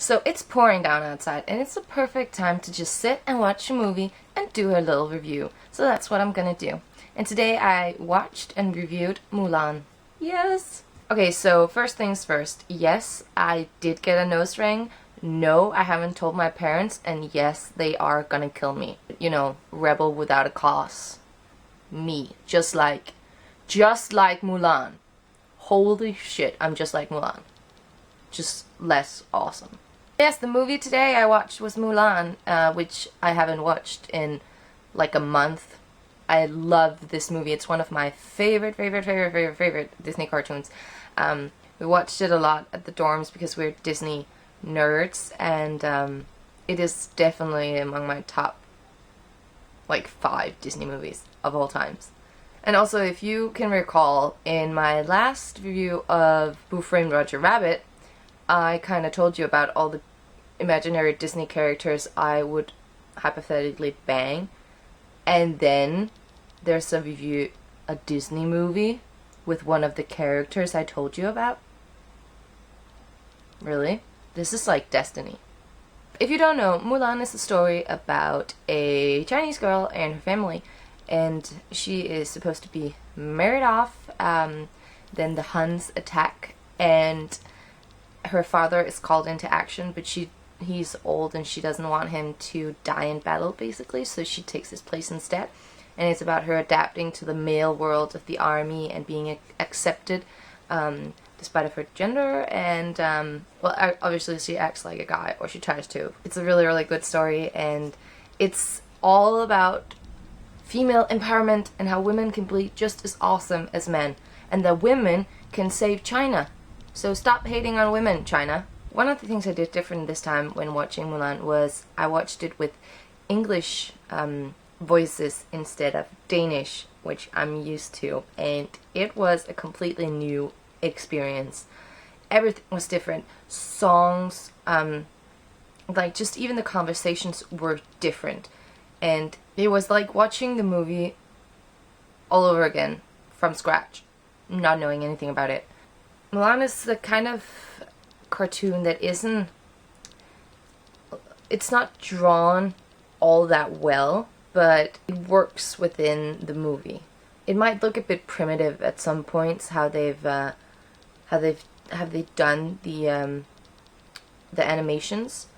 So it's pouring down outside, and it's the perfect time to just sit and watch a movie and do a little review. So that's what I'm gonna do. And today I watched and reviewed Mulan. Yes! Okay, so first things first. Yes, I did get a nose ring. No, I haven't told my parents, and yes, they are gonna kill me. You know, rebel without a cause. Me. Just like Mulan. Holy shit, I'm just like Mulan. Just less awesome. Yes, the movie today I watched was Mulan, which I haven't watched in like a month. I love this movie. It's one of my favorite Disney cartoons. We watched it a lot at the dorms because we're Disney nerds, and it is definitely among my top like 5 Disney movies of all times. And also, if you can recall, in my last review of Who Framed Roger Rabbit, I kind of told you about all the imaginary Disney characters I would hypothetically bang. And then there's a Disney movie with one of the characters I told you about. Really? This is like destiny. If you don't know, Mulan is a story about a Chinese girl and her family, and she is supposed to be married off. Then the Huns attack, and her father is called into action, but he's old and she doesn't want him to die in battle, basically, so she takes his place instead. And it's about her adapting to the male world of the army and being accepted despite of her gender, and well, obviously she acts like a guy, or she tries to. It's a really good story, and it's all about female empowerment and how women can be just as awesome as men, and that women can save China. So stop hating on women, China. One of the things I did different this time when watching Mulan was I watched it with English voices instead of Danish, which I'm used to, and it was a completely new experience. Everything was different. Songs, like just even the conversations were different, and it was like watching the movie all over again from scratch, not knowing anything about it. Mulan is the kind of cartoon that it's not drawn all that well, but it works within the movie. It might look a bit primitive at some points, how they've done the animations,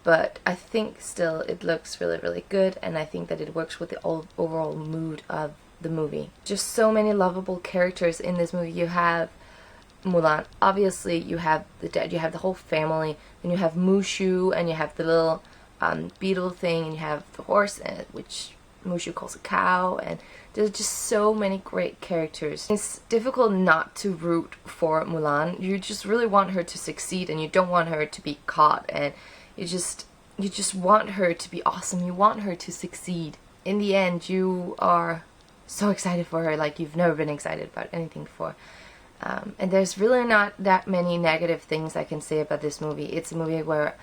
but I think still it looks really good, and I think that it works with the overall mood of the movie. Just so many lovable characters in this movie. You have Mulan, obviously you have the dead, you have the whole family, then you have Mushu, and you have the little beetle thing, and you have the horse, which Mushu calls a cow, and there's just so many great characters. It's difficult not to root for Mulan. You just really want her to succeed, and you don't want her to be caught, and you just want her to be awesome. You want her to succeed. In the end, you are so excited for her like you've never been excited about anything before. And there's really not that many negative things I can say about this movie. It's a movie where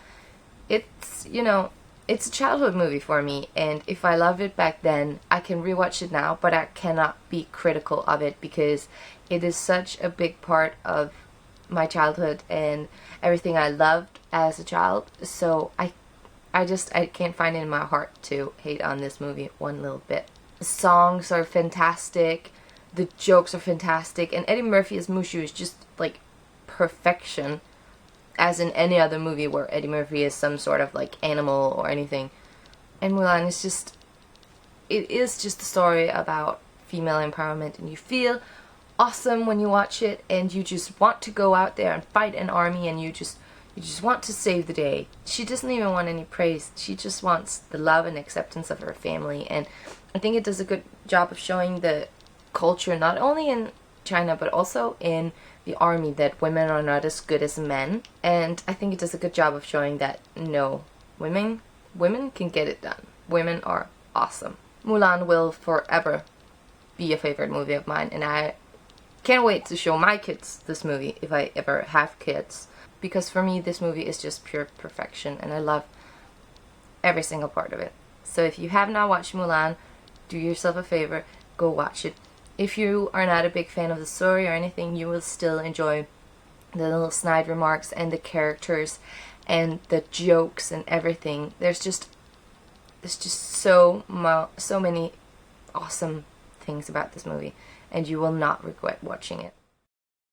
it's, you know, it's a childhood movie for me, and if I loved it back then, I can rewatch it now, but I cannot be critical of it because it is such a big part of my childhood and everything I loved as a child. So I can't find it in my heart to hate on this movie one little bit. The songs are fantastic. The jokes are fantastic, and Eddie Murphy as Mushu is just like perfection, as in any other movie where Eddie Murphy is some sort of like animal or anything. And Mulan is just, it is just a story about female empowerment, and you feel awesome when you watch it, and you just want to go out there and fight an army, and you just want to save the day. She doesn't even want any praise. She just wants the love and acceptance of her family, and I think it does a good job of showing the culture, not only in China but also in the army, that women are not as good as men. And I think it does a good job of showing that no, women can get it done. Women are awesome. Mulan will forever be a favorite movie of mine, and I can't wait to show my kids this movie if I ever have kids, because for me this movie is just pure perfection, and I love every single part of it. So if you have not watched Mulan, do yourself a favor, go watch it. If you are not a big fan of the story or anything, you will still enjoy the little snide remarks and the characters and the jokes and everything. There's just so many awesome things about this movie, and you will not regret watching it.